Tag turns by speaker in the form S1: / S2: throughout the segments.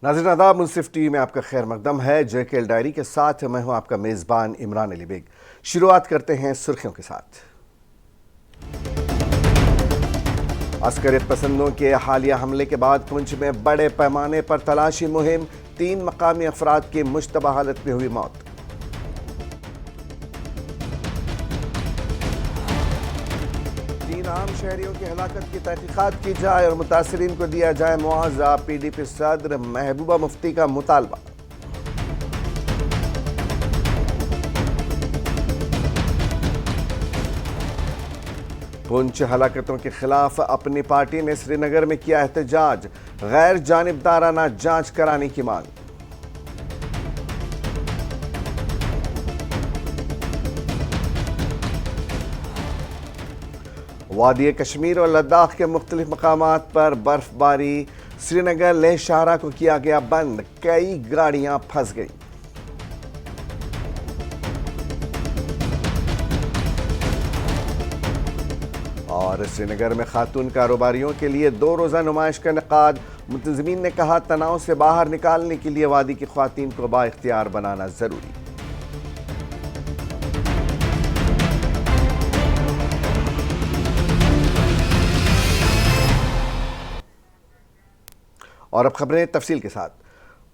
S1: नाज़रीन आदाब, मुंसिफ टीवी में आपका खैर मकदम है। जेकेएल डायरी के साथ मैं हूं आपका मेज़बान इमरान अली बेग। शुरुआत करते हैं सुर्खियों के साथ। अस्करियत पसंदों के हालिया हमले के बाद पुंछ में बड़े पैमाने पर तलाशी मुहिम, 3 मकामी अफराद की मुश्तबा हालत में हुई मौत। आम शहरियों की हलाकत की तहकीकात की जाए और मुतासरीन को दिया जाए मुआवजा, पीडीपी सदर महबूबा मुफ्ती का मुतालबा। पुंछ हलाकतों के खिलाफ अपनी पार्टी ने श्रीनगर में किया एहतजाज, गैर जानिबदाराना जांच कराने की मांग। वादी कश्मीर और लद्दाख के मुख्तलिफ मकामात पर बर्फबारी, श्रीनगर लेह शाहरा को किया गया बंद, कई गाड़ियां फंस गईं। और श्रीनगर में खातून कारोबारियों के लिए 2 रोज़ा नुमाइश का इनेकाद, मुंतज़मीन ने कहा तनाव से बाहर निकालने के लिए वादी की ख्वातीन को बाइख्तियार बनाना जरूरी। और अब खबरें तफसील के साथ।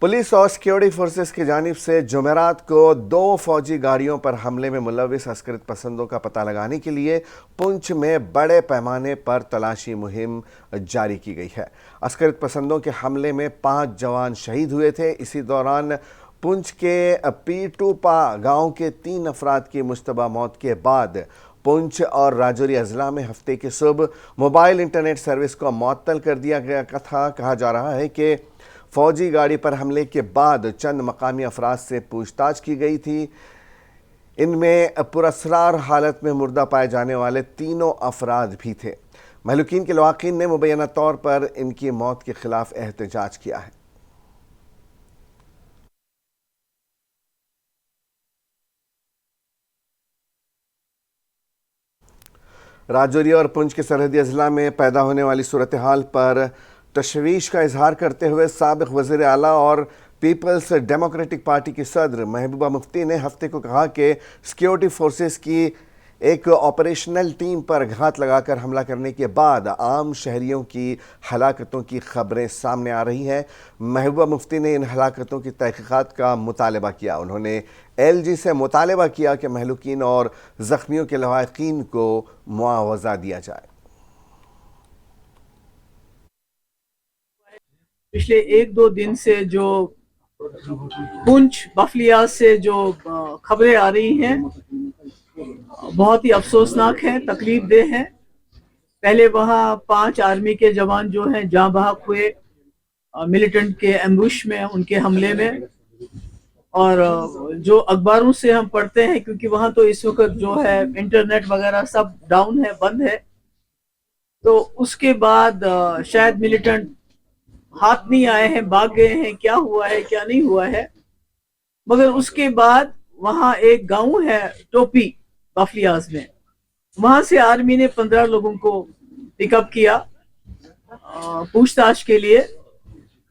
S1: पुलिस और सिक्योरिटी फोर्सेस की जानिब से जुमेरात को 2 फौजी गाड़ियों पर हमले में मुलविस अस्करित पसंदों का पता लगाने के लिए पुंछ में बड़े पैमाने पर तलाशी मुहिम जारी की गई है। अस्करित पसंदों के हमले में 5 जवान शहीद हुए थे। इसी दौरान पुंछ के पीटूपा गांव के 3 अफराद की मुश्तबा मौत के बाद पुंछ और राजौरी अजला में हफ्ते की सुबह मोबाइल इंटरनेट सर्विस को मुअत्तल कर दिया गया था। कहा जा रहा है कि फौजी गाड़ी पर हमले के बाद चंद मकामी अफराद से पूछताछ की गई थी। इनमें पुरअसरार हालत में मुर्दा पाए जाने वाले 3 अफराद भी थे। महलूकीन के लवाकिन ने मुबैना तौर पर इनकी मौत के खिलाफ एहतजाज किया है। राजौरी और पुंछ के सरहदी अजला में पैदा होने वाली सूरत हाल पर तशवीश का इजहार करते हुए साबिक वज़ीर आला और पीपल्स डेमोक्रेटिक पार्टी की सदर महबूबा मुफ्ती ने हफ्ते को कहा कि सिक्योरिटी फोर्सेस की एक ऑपरेशनल टीम पर घात लगाकर हमला करने के बाद आम शहरियों की हलाकतों की खबरें सामने आ रही हैं। महबूबा मुफ्ती ने इन हलाकतों की तहकीकात का मुतालबा किया। उन्होंने LG से मुतालबा किया कि महलूकीन और ज़ख्मियों के लवाकिन को मुआवजा दिया जाए।
S2: पिछले 1-2 दिन से जो पुंछ बफलिया से जो खबरें आ रही हैं बहुत ही अफसोसनाक है, तकलीफ देह है। पहले वहाँ 5 आर्मी के जवान जो हैं जाँ बहक हुए मिलिटेंट के एम्बुश में, उनके हमले में। और जो अखबारों से हम पढ़ते हैं, क्योंकि वहाँ तो इस वक्त जो है इंटरनेट वगैरह सब डाउन है, बंद है, तो उसके बाद शायद मिलिटेंट हाथ नहीं आए हैं, भाग गए हैं, क्या हुआ है क्या नहीं हुआ है। मगर उसके बाद वहां एक गांव है टोपी बफलियाज में, वहां से आर्मी ने 15 लोगों को पिकअप किया पूछताछ के लिए।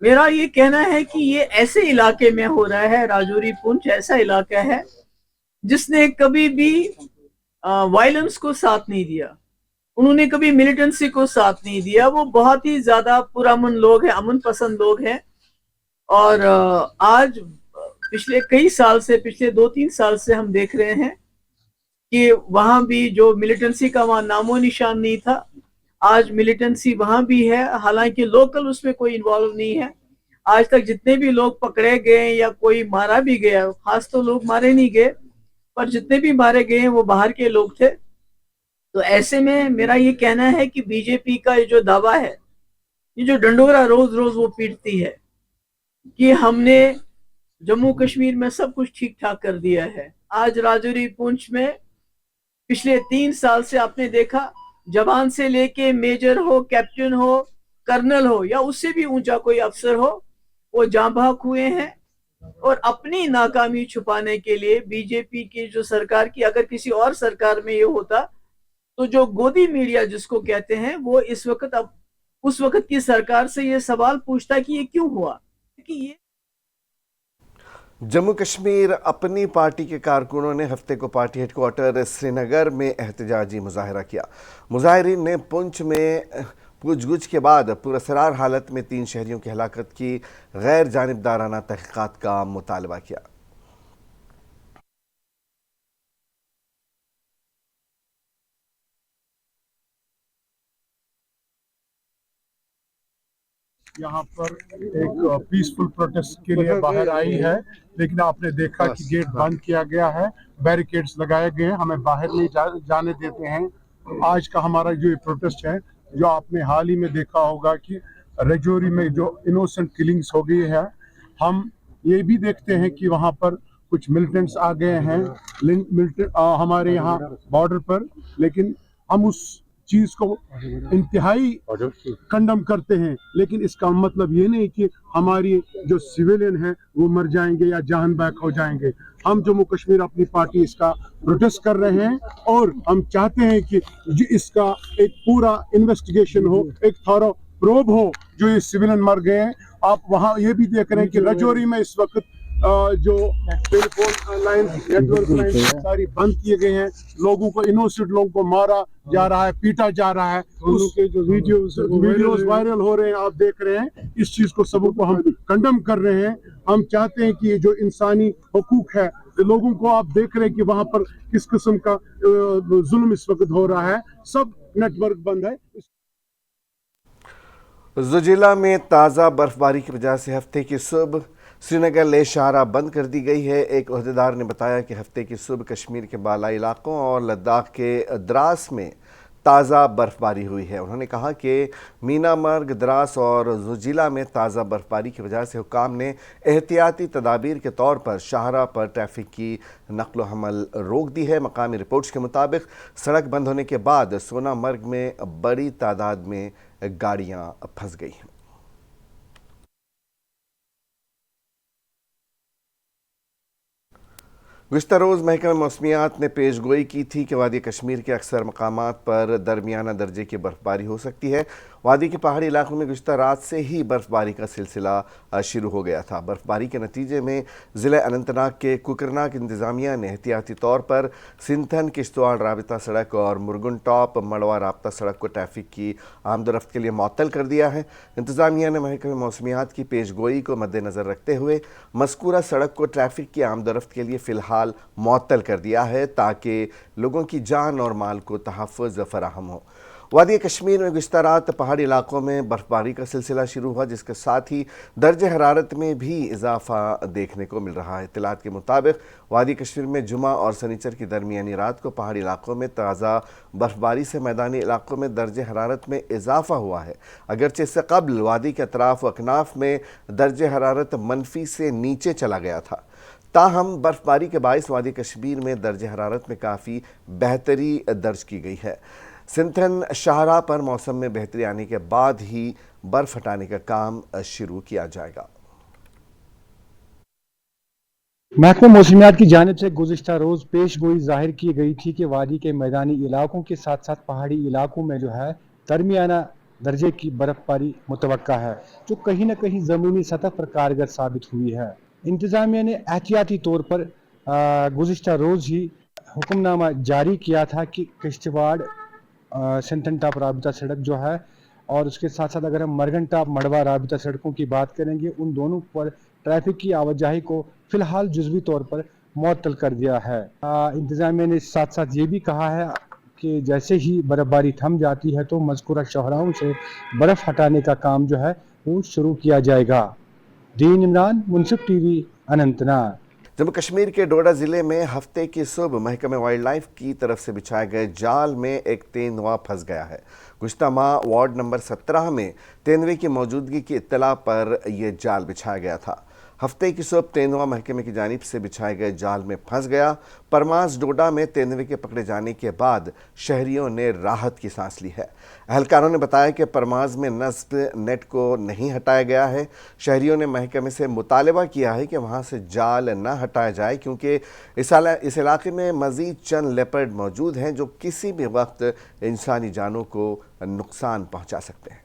S2: मेरा ये कहना है कि ये ऐसे इलाके में हो रहा है, राजौरी पुंछ ऐसा इलाका है जिसने कभी भी वायलेंस को साथ नहीं दिया, उन्होंने कभी मिलिटेंसी को साथ नहीं दिया। वो बहुत ही ज्यादा पुरअमन लोग हैं, अमन पसंद लोग हैं। और आज पिछले कई साल से, पिछले 2-3 साल से हम देख रहे हैं कि वहां भी जो मिलिटेंसी का वहां नामो निशान नहीं था, आज मिलिटेंसी वहां भी है। हालांकि लोकल उसमें कोई इन्वॉल्व नहीं है। आज तक जितने भी लोग पकड़े गए या कोई मारा भी गया, खास तो लोग मारे नहीं गए, पर जितने भी मारे गए वो बाहर के लोग थे। तो ऐसे में मेरा ये कहना है कि बीजेपी का ये जो दावा है, ये जो डंडोरा रोज रोज वो पीटती है कि हमने जम्मू कश्मीर में सब कुछ ठीक ठाक कर दिया है, आज राजौरी पुंछ में पिछले 3 साल से आपने देखा, जवान से लेके मेजर हो, कैप्टन हो, कर्नल हो या उससे भी ऊंचा कोई अफसर हो, वो जाँ बहक हुए हैं। और अपनी नाकामी छुपाने के लिए बीजेपी की जो सरकार की, अगर किसी और सरकार में ये होता तो जो गोदी मीडिया जिसको कहते हैं, वो इस वक्त अब उस वक्त की सरकार से ये सवाल पूछता कि ये क्यों हुआ। कि ये
S1: जम्मू कश्मीर अपनी पार्टी के कारकुनों ने हफ्ते को पार्टी हेडक्वार्टर श्रीनगर में एहतजाजी मुजाहरा किया। मुजाहिरीन ने पुंछ में पूछगछ के बाद पुरअसरार हालत में 3 शहरियों की हलाकत की गैर जानिबदाराना तहकीकात का मुतालबा किया।
S3: यहाँ पर एक पीसफुल प्रोटेस्ट के लिए बाहर आई है, लेकिन आपने देखा कि गेट बंद किया गया है, बैरिकेड्स लगाए गए हैं, हमें बाहर नहीं जाने देते हैं। आज का हमारा जो प्रोटेस्ट है, जो आपने हाल ही में देखा होगा कि रजौरी में जो इनोसेंट किलिंग्स हो गई है, हम ये भी देखते हैं कि वहाँ पर कुछ मिलिटेंट्स आ गए हैं हमारे यहाँ बॉर्डर पर, लेकिन हम उस चीज को इंतहाई कंडम करते हैं। लेकिन इसका मतलब ये नहीं कि हमारी जो सिविलियन हैं वो मर जाएंगे या जान बैक हो जाएंगे। हम जम्मू कश्मीर अपनी पार्टी इसका प्रोटेस्ट कर रहे हैं और हम चाहते हैं कि इसका एक पूरा इन्वेस्टिगेशन हो, एक थॉरो प्रोब हो जो ये सिविलियन मर गए हैं। आप वहाँ ये भी देख रहे हैं कि रजौरी में इस वक्त जो टेलीफोन लाइन, नेटवर्क लाइन सारी बंद किए गए हैं, लोगों को, इनोसेंट लोगों को मारा जा रहा है, पीटा जा रहा है, उसके जो वीडियोस वायरल हो रहे हैं, आप देख रहे हैं। इस चीज को सबों को हम कंडम कर रहे हैं। हम चाहते हैं कि ये जो इंसानी हुकूक है, लोगों को आप देख रहे हैं कि वहां पर किस किस्म का जुल्म इस वक्त हो रहा है। सब नेटवर्क बंद है।
S1: ज़ुजिला में ताज़ा बर्फबारी की वजह से हफ्ते की सुबह श्रीनगर ले शाहराह बंद कर दी गई है। एक ओहदेदार ने बताया कि हफ्ते की सुबह कश्मीर के बालाई इलाकों और लद्दाख के द्रास में ताज़ा बर्फबारी हुई है। उन्होंने कहा कि मीनामर्ग, द्रास और ज़ुजिला में ताज़ा बर्फबारी की वजह से हुकाम ने एहतियाती तदाबीर के तौर पर शाहराह पर ट्रैफिक की नकलो हमल रोक दी है। मकामी रिपोर्ट्स के मुताबिक सड़क बंद होने के बाद सोनामर्ग में बड़ी तादाद में गाड़ियां फंस गई हैं। गुज़िश्ता रोज़ महकमा मौसमियात ने पेशगोई की थी कि वादी कश्मीर के अक्सर मकामात पर दरमियाना दर्जे की बर्फबारी हो सकती है। वादी के पहाड़ी इलाकों में गुज़िश्ता रात से ही बर्फबारी का सिलसिला शुरू हो गया था। बर्फबारी के नतीजे में ज़िले अनंतनाग के कुकरनाग इंतज़ामिया ने एहतियाती तौर पर सिंथन किश्तवाड़ राबिता सड़क और मुरगुन टॉप मड़वा राब्ता सड़क को ट्रैफिक की आमदोरफ्त के लिए मुअत्तल कर दिया है। इंतज़ामिया ने महकमा मौसमियात की पेशगोई को मद्देनज़र रखते हुए मज़कूरा सड़क को ट्रैफिक की आमदोरफ्त के लिए फ़िलहाल मुअत्तल कर दिया है ताकि लोगों की जान और माल को तहफ़्फ़ुज़ फराहम हो। वादी कश्मीर में गुज़िश्ता रात पहाड़ी इलाकों में बर्फबारी का सिलसिला शुरू हुआ, जिसके साथ ही दर्ज हरारत में भी इजाफा देखने को मिल रहा है। इत्तलात के मुताबिक वादी कश्मीर में जुमा और सनीचर की दरमियानी रात को पहाड़ी इलाकों में ताज़ा बर्फबारी से मैदानी इलाकों में दर्ज हरारत में इजाफा हुआ है। अगरचे इससे कबल वादी के अतराफ व अकनाफ में दर्ज हरारत मनफी से नीचे चला गया था। ताहम बर्फबारी के बाइस वादी कश्मीर में दर्ज हरारत में काफ़ी बेहतरी दर्ज की गई है। सिंथन शाहराह पर मौसम में बेहतरी आने के बाद ही बर्फ हटाने का काम शुरू किया जाएगा।
S4: महकमा मौसमियात की जानिब से गुज़िश्ता रोज़ पेशगोई जाहिर की गई थी कि वादी के मैदानी इलाकों के साथ साथ पहाड़ी इलाकों में जो है दरमियाना दर्जे की बर्फबारी मुतवक्का है, जो कहीं ना कहीं ज़मीनी सतह पर कारगर साबित हुई है। इंतज़ामिया ने एहतियाती तौर पर गुज़िश्ता रोज़ ही हुक्मनामा जारी किया था कि किश्तवाड़ सिंथन टॉप राबिता सड़क जो है और उसके साथ साथ अगर हम मरगन टॉप मड़वा राबिता सड़कों की बात करेंगे, उन दोनों पर ट्रैफिक की आवाजाही को फिलहाल जुज़वी तौर पर मुअत्तल कर दिया है। इंतज़ामिया ने साथ साथ ये भी कहा है कि जैसे ही बर्फबारी थम जाती है तो मज़कूरा शहराओं से बर्फ़ हटाने का काम जो है वो शुरू किया जाएगा। दीन इमरान, मुनसिफ टीवी, अनंतनाग।
S1: जम्मू कश्मीर के डोडा ज़िले में हफ्ते की सुबह महकमे वाइल्ड लाइफ की तरफ से बिछाए गए जाल में एक तेंदुआ फंस गया है। गुज़िश्ता माह वार्ड नंबर 17 में तेंदुए की मौजूदगी की इत्तला पर यह जाल बिछाया गया था। हफ्ते की सुबह तेंदुआ महकमे की जानिब से बिछाए गए जाल में फंस गया। परमास डोडा में तेंदुए के पकड़े जाने के बाद शहरियों ने राहत की सांस ली है। अहलकारों ने बताया कि परमास में नस्ब नेट को नहीं हटाया गया है। शहरियों ने महकमे से मुतालबा किया है कि वहाँ से जाल न हटाया जाए, क्योंकि इस इलाके में मज़ीद चंद लेपर्ड मौजूद हैं जो किसी भी वक्त इंसानी जानों को नुकसान पहुँचा सकते हैं।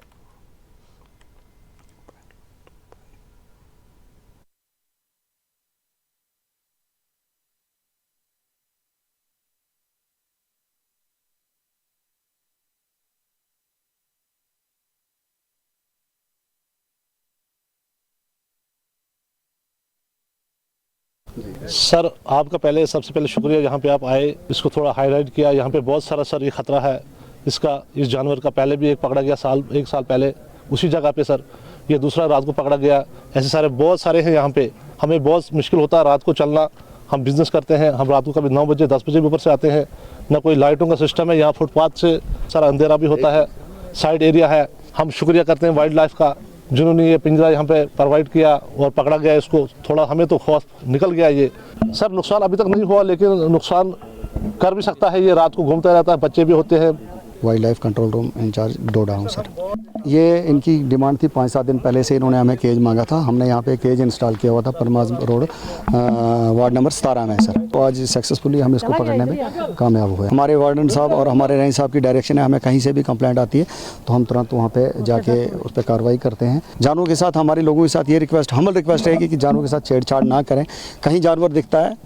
S5: सर आपका पहले सबसे पहले शुक्रिया, यहाँ पे आप आए, इसको थोड़ा हाईलाइट किया। यहाँ पे बहुत सारा सर ये ख़तरा है इसका, इस जानवर का। पहले भी एक पकड़ा गया एक साल पहले उसी जगह पे सर, ये दूसरा रात को पकड़ा गया। ऐसे सारे बहुत सारे हैं यहाँ पे। हमें बहुत मुश्किल होता है रात को चलना। हम बिज़नेस करते हैं, हम रात को कभी 9 बजे 10 बजे भी ऊपर से आते हैं, ना कोई लाइटों का सिस्टम है यहाँ। फुटपाथ से सारा अंधेरा भी होता है, साइड एरिया है। हम शुक्रिया करते हैं वाइल्ड लाइफ का, जिन्होंने ये पिंजरा यहाँ पे प्रोवाइड किया और पकड़ा गया इसको। थोड़ा हमें तो खौफ निकल गया ये। सर नुकसान अभी तक नहीं हुआ, लेकिन नुकसान कर भी सकता है। ये रात को घूमता रहता है, बच्चे भी होते हैं।
S6: Wildlife control room incharge Doda हूँ सर। ये इनकी डिमांड थी, 5-7 दिन पहले से इन्होंने हमें केज मांगा था। हमने यहाँ पे केज इंस्टॉल किया हुआ था परमाज रोड वार्ड नंबर 17 में सर। तो आज सक्सेसफुली हम इसको पकड़ने में कामयाब हुए। हमारे वार्डन साहब और हमारे रईस साहब की डायरेक्शन है, हमें कहीं से भी कंप्लेंट आती है तो हम तुरंत वहाँ पे जाके उस पर कार्रवाई करते हैं। जानवरों के साथ हमारे लोगों के साथ ये रिक्वेस्ट, हमल रिक्वेस्ट रहेगी कि जानवरों के साथ छेड़छाड़ ना करें। कहीं जानवर दिखता है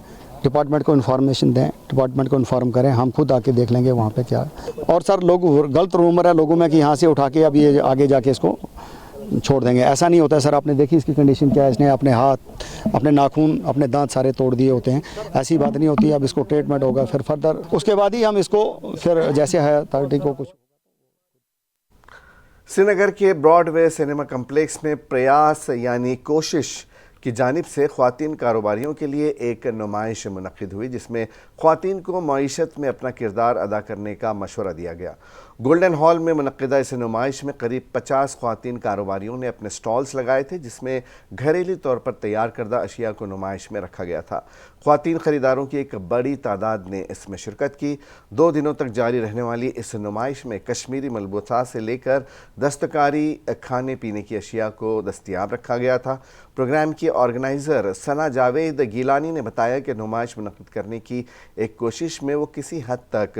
S6: डिपार्टमेंट को इन्फॉर्मेशन दें, डिपार्टमेंट को इन्फॉर्म करें, हम खुद आके देख लेंगे वहाँ पे क्या है। और सर लोग गलत रूमर है लोगों में कि यहाँ से उठा के अब ये आगे जाके इसको छोड़ देंगे, ऐसा नहीं होता है सर। आपने देखी इसकी कंडीशन क्या है, इसने अपने हाथ, अपने नाखून, अपने दांत सारे तोड़ दिए होते हैं। ऐसी बात नहीं होती। अब इसको ट्रीटमेंट होगा, फिर फर्दर उसके बाद ही हम इसको फिर जैसे है अथॉरिटी को कुछ।
S1: श्रीनगर के ब्रॉडवे सिनेमा कम्प्लेक्स में प्रयास यानी कोशिश की जानिब से ख्वातीन कारोबारियों के लिए एक नुमाइश मुनक्किद हुई, जिसमें ख्वातीन को मईशत में अपना किरदार अदा करने का मशवरा दिया गया। गोल्डन हॉल में मुनक्किदा इस नुमाइश में करीब 50 ख्वातीन कारोबारियों ने अपने स्टॉल्स लगाए थे, जिसमें घरेलू तौर पर तैयार करदा अशिया को नुमाइश में रखा गया था। ख्वातीन ख़रीदारों की एक बड़ी तादाद ने इसमें शिरकत की। 2 दिनों तक जारी रहने वाली इस नुमाइश में कश्मीरी मलबूसात से लेकर दस्तकारी, खाने पीने की अशिया को दस्तियाब रखा गया था। प्रोग्राम की ऑर्गेनाइज़र सना जावेद गिलानी ने बताया कि नुमाइश मुनक्किद करने की एक कोशिश में वो किसी हद तक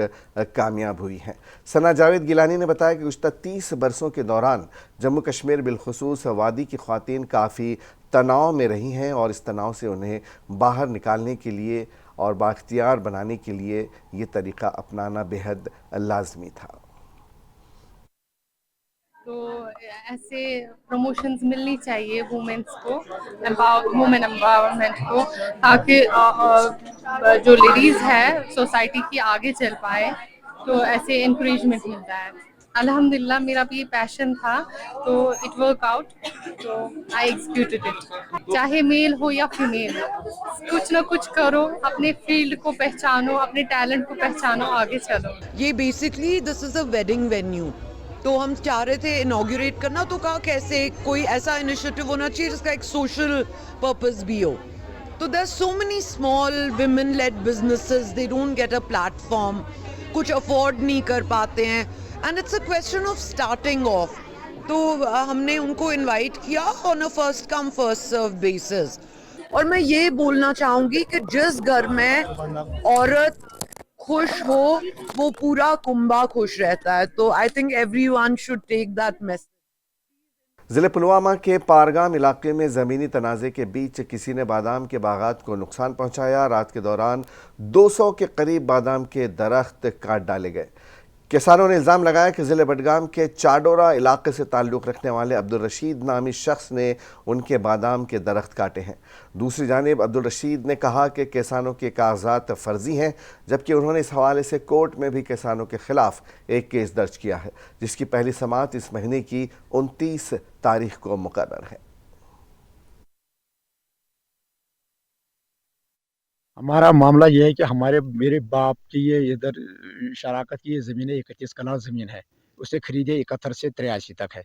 S1: कामयाब हुई हैं। सना जावेद गिलानी ने बताया कि गुज़श्ता 30 बरसों के दौरान जम्मू कश्मीर बिलखुसूस वादी की ख्वातीन काफ़ी तनाव में रही हैं और इस तनाव से उन्हें बाहर निकालने के लिए और बाख्तियार बनाने के लिए ये तरीक़ा अपनाना बेहद लाजमी था।
S7: तो ऐसे प्रमोशंस मिलनी चाहिए वुमेन्स को, वुमेन एम्पावरमेंट को, ताकि जो लेडीज़ है सोसाइटी की आगे चल पाए। तो ऐसे इंकरेजमेंट मिलता है। अल्हम्दुलिल्लाह मेरा भी पैशन था तो इट वर्क आउट, तो आई एग्जीक्यूटेड इट। चाहे मेल हो या फीमेल, कुछ ना कुछ करो, अपने फील्ड को पहचानो, अपने टैलेंट को पहचानो, आगे चलो।
S8: ये basically this is a wedding venue, तो हम चाह रहे थे इनॉग्रेट करना, तो कहा कैसे कोई ऐसा इनिशिएटिव होना चाहिए जिसका एक सोशल पर्पस भी हो। तो there so many small women led businesses, they don't get a platform, कुछ अफोर्ड नहीं कर पाते हैं, and it's a question of starting off. तो हमने उनको इनवाइट किया on a first come first serve basis. और मैं ये बोलना चाहूँगी कि जिस घर में औरत खुश हो वो पूरा कुंबा खुश रहता है। तो I think everyone should take that message.
S1: ज़िले पुलवामा के पारगाम इलाके में ज़मीनी तनाज़े के बीच किसी ने बादाम के बागात को नुकसान पहुंचाया। रात के दौरान 200 के करीब बादाम के दरख्त काट डाले गए। किसानों ने इल्ज़ाम लगाया कि ज़िले बडगाम के चाडोरा इलाके से ताल्लुक़ रखने वाले अब्दुल रशीद नामी शख्स ने उनके बादाम के दरख्त काटे हैं। दूसरी जानिब अब्दुल रशीद ने कहा कि किसानों के कागजात फ़र्जी हैं, जबकि उन्होंने इस हवाले से कोर्ट में भी किसानों के ख़िलाफ़ एक केस दर्ज किया है, जिसकी पहली समाअत इस महीने की 29 तारीख को मुकर्रर है।
S4: हमारा मामला ये है कि मेरे बाप की ये इधर शराकत की ज़मीन है, 31 कनाल ज़मीन है, उसे खरीदे 71 से 83 तक है।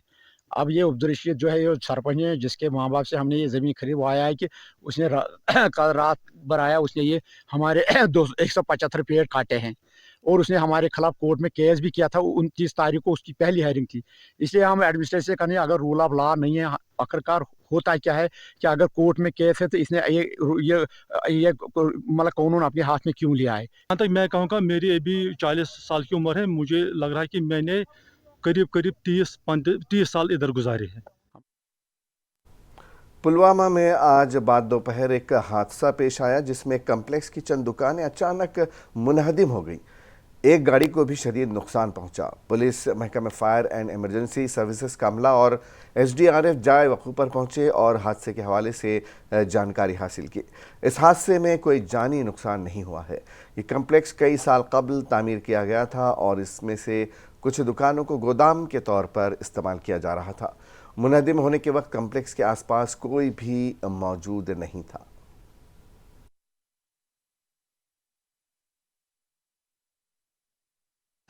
S4: अब ये अब्दुल रशीद जो है ये सरपंच है, जिसके माँ बाप से हमने ये ज़मीन खरीद, वो आया है कि उसने कल रात भर आया, उसने ये हमारे 175 पेड़ काटे हैं और उसने हमारे खिलाफ कोर्ट में केस भी किया था। 29 तारीख को उसकी पहली हेयरिंग थी। इसलिए हम एडमिनिस्ट्रेशन से करने, अगर रूल ऑफ लॉ नहीं है, आखिरकार होता क्या है कि अगर कोर्ट में केस है तो इसने ये मतलब कानून अपने हाथ में क्यों लिया है।
S9: यहाँ तक मैं कहूँगा मेरी अभी 40 साल की उम्र है, मुझे लग रहा है कि मैंने करीब 30 साल इधर गुजारे हैं।
S1: पुलवामा में आज बाद दोपहर एक हादसा पेश आया, जिसमें कम्प्लेक्स की चंद दुकानें अचानक मुनहदिम हो गई। एक गाड़ी को भी शदीद नुकसान पहुंचा। पुलिस महकमा फायर एंड इमरजेंसी सर्विसेज का अमला और SDRF जाए वक़ूफ़ पर पहुंचे और हादसे के हवाले से जानकारी हासिल की। इस हादसे में कोई जानी नुकसान नहीं हुआ है। ये कम्प्लेक्स कई साल कबल तामीर किया गया था और इसमें से कुछ दुकानों को गोदाम के तौर पर इस्तेमाल किया जा रहा था। मुनहदिम होने के वक्त कम्प्लेक्स के आसपास कोई भी मौजूद नहीं था।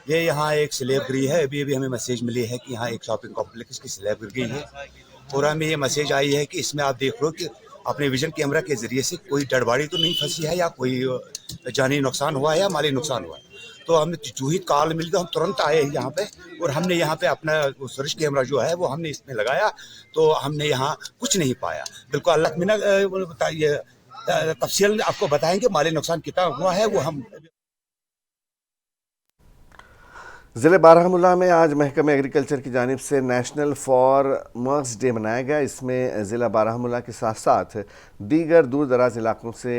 S10: ये यहाँ एक स्लैब गिरी है। अभी हमें मैसेज मिली है कि यहाँ एक शॉपिंग कॉम्प्लेक्स की स्लैब गिर गई है और हमें ये मैसेज आई है कि इसमें आप देख लो कि अपने विजन कैमरा के जरिए से कोई डेड बॉडी तो नहीं फंसी है या कोई जानी नुकसान हुआ है या माली नुकसान हुआ है। तो हमें जो ही कॉल मिली तो हम तुरंत आए यहाँ पे और हमने यहाँ पे अपना सर्च कैमरा जो है वो हमने इसमें लगाया तो हमने यहाँ कुछ नहीं पाया। बिल्कुल अल्लाह मिना बताइए तफसील आपको बताएंगे माली नुकसान कितना हुआ है वो हम।
S1: ज़िले बारामूला में आज महकमे एग्रीकल्चर की जानिब से नेशनल फार्मर्स डे मनाया गया। इसमें ज़िला बारामूला के साथ साथ दीगर दूर दराज इलाकों से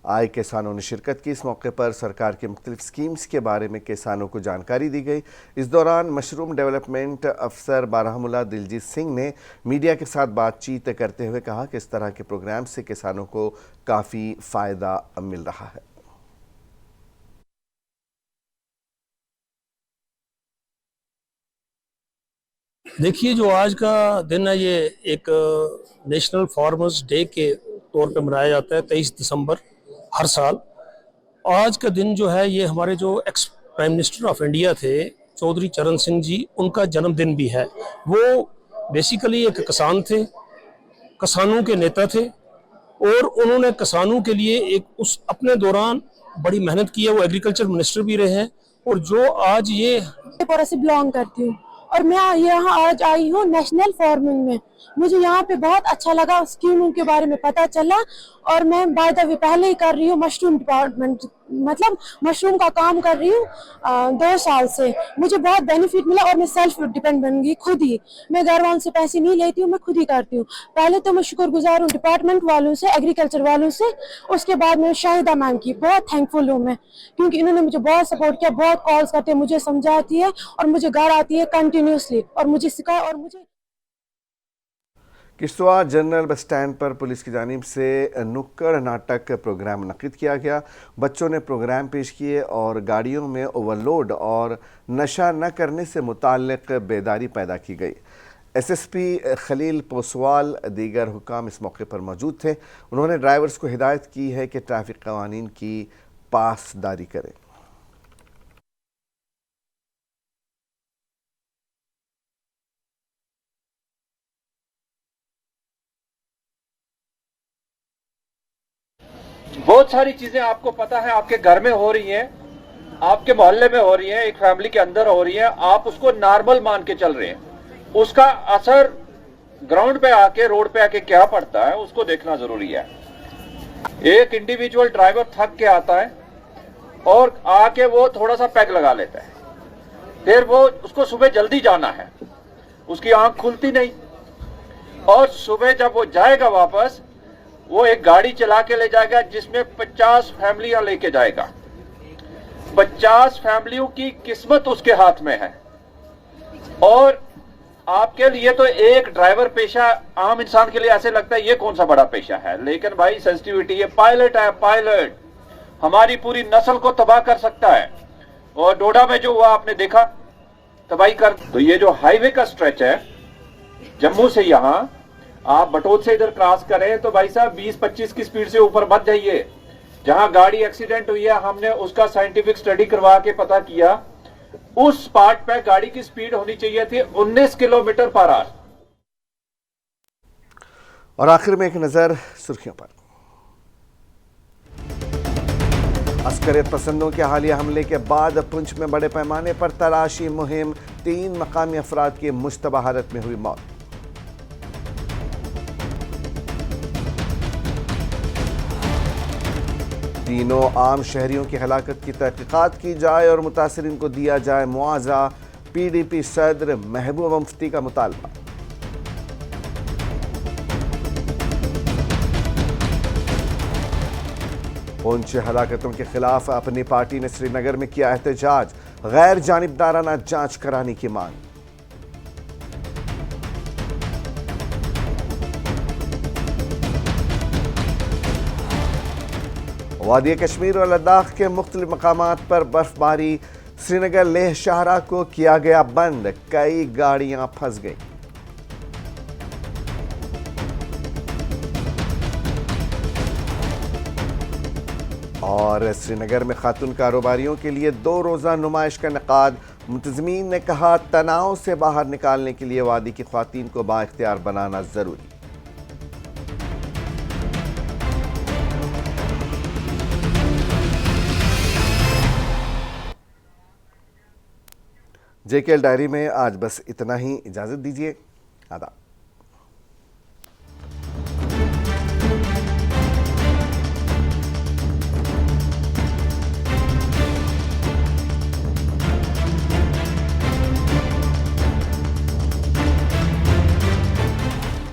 S1: आए किसानों ने शिरकत की। इस मौके पर सरकार की मुख्तलिफ स्कीम्स के बारे में किसानों को जानकारी दी गई। इस दौरान मशरूम डेवलपमेंट अफसर बारामूला दिलजीत सिंह ने मीडिया के साथ बातचीत करते हुए कहा कि इस तरह के प्रोग्राम से किसानों को काफ़ी फ़ायदा मिल रहा है।
S11: देखिए, जो आज का दिन है ये एक नेशनल फार्मर्स डे के तौर पे मनाया जाता है 23 दिसंबर हर साल। आज का दिन जो है ये हमारे जो ex prime minister of India थे चौधरी चरण सिंह जी, उनका जन्मदिन भी है। वो बेसिकली एक किसान थे, किसानों के नेता थे और उन्होंने किसानों के लिए एक उस अपने दौरान बड़ी मेहनत की है। वो एग्रीकल्चर मिनिस्टर भी रहे हैं और जो आज ये
S12: से बिलोंग करती हूँ और मैं यहाँ आज आई हूँ नेशनल फार्मिंग में। मुझे यहाँ पे बहुत अच्छा लगा, स्कीमों के बारे में पता चला और मैं बाय द वे पहले ही कर रही हूँ मशरूम डिपार्टमेंट, मतलब मशरूम का काम कर रही हूँ 2 साल से। मुझे बहुत बेनिफिट मिला और मैं सेल्फ डिपेंड बन गई खुद ही। मैं घर वालों से पैसे नहीं लेती हूँ, मैं खुद ही करती हूँ। पहले तो मैं शुक्रगुजार हूँ डिपार्टमेंट वालों से, एग्रीकल्चर वालों से। उसके बाद मैं शाहिदा मैम की बहुत थैंकफुल हूँ मैं, क्योंकि इन्होंने मुझे बहुत सपोर्ट किया, बहुत कॉल्स करते हैं, मुझे समझाती है और मुझे घर आती है कंटिन्यूसली और मुझे सिखाया। और मुझे
S1: किश्तवाड़ जनरल बस स्टैंड पर पुलिस की जानिब से नुक्कड़ नाटक प्रोग्राम मुनक़िद किया गया। बच्चों ने प्रोग्राम पेश किए और गाड़ियों में ओवरलोड और नशा न करने से मुताल्लिक़ बेदारी पैदा की गई। SSP खलील पोसवाल दीगर हुकाम इस मौके पर मौजूद थे। उन्होंने ड्राइवर्स को हिदायत की है कि ट्रैफिक क़वानीन की पासदारी करें।
S13: बहुत सारी चीजें आपको पता है आपके घर में हो रही हैं, आपके मोहल्ले में हो रही हैं, एक फैमिली के अंदर हो रही हैं, आप उसको नॉर्मल मान के चल रहे हैं। उसका असर ग्राउंड पे आके, रोड पे आके क्या पड़ता है उसको देखना जरूरी है। एक इंडिविजुअल ड्राइवर थक के आता है और आके वो थोड़ा सा पैग लगा लेता है, फिर वो उसको सुबह जल्दी जाना है, उसकी आंख खुलती नहीं और सुबह जब वो जाएगा वापस वो एक गाड़ी चला के ले जाएगा जिसमें 50 फैमिलियां लेके जाएगा। 50 फैमिलियों की किस्मत उसके हाथ में है। और आपके लिए तो एक ड्राइवर पेशा आम इंसान के लिए ऐसे लगता है ये कौन सा बड़ा पेशा है, लेकिन भाई सेंसिटिविटी, ये पायलट है, पायलट हमारी पूरी नस्ल को तबाह कर सकता है। और डोडा में जो हुआ आपने देखा, तबाही कर। तो ये जो हाईवे का स्ट्रेच है जम्मू से यहां आप बटोत से इधर क्रॉस करें तो भाई साहब 20-25 की स्पीड से ऊपर मत जाइए। जहां गाड़ी एक्सीडेंट हुई है हमने उसका साइंटिफिक स्टडी करवा के पता किया, उस पार्ट पे गाड़ी की स्पीड होनी चाहिए थी 19 किलोमीटर पर आवर।
S1: और आखिर में एक नजर सुर्खियों पर। अस्करियत पसंदों के हालिया हमले के बाद पुंछ में बड़े पैमाने पर तलाशी मुहिम, 3 मकामी अफराद की मुश्तबा हालत में हुई मौत। तीनों आम शहरियों की हलाकत की तहकीकात की जाए और मुतासरीन को दिया जाए मुआवजा, PDP सदर महबूबा मुफ्ती का मुतालबा। पुंछ हलाकतों के खिलाफ अपनी पार्टी ने श्रीनगर में किया एहतजाज, गैर जानिबदाराना जांच कराने की मांग। वादी कश्मीर और लद्दाख के मुख्तलिफ मकामात पर बर्फबारी, श्रीनगर लेह शाहराह को किया गया बंद, कई गाड़ियां फंस गईं। और श्रीनगर में खातून कारोबारियों के लिए 2 रोज़ा नुमाइश का इनेकाद, मुंतज़मीन ने कहा तनाव से बाहर निकालने के लिए वादी की ख्वातीन को बाइख्तियार बनाना जरूरी। JKL डायरी में आज बस इतना ही, इजाजत दीजिए, आदाब।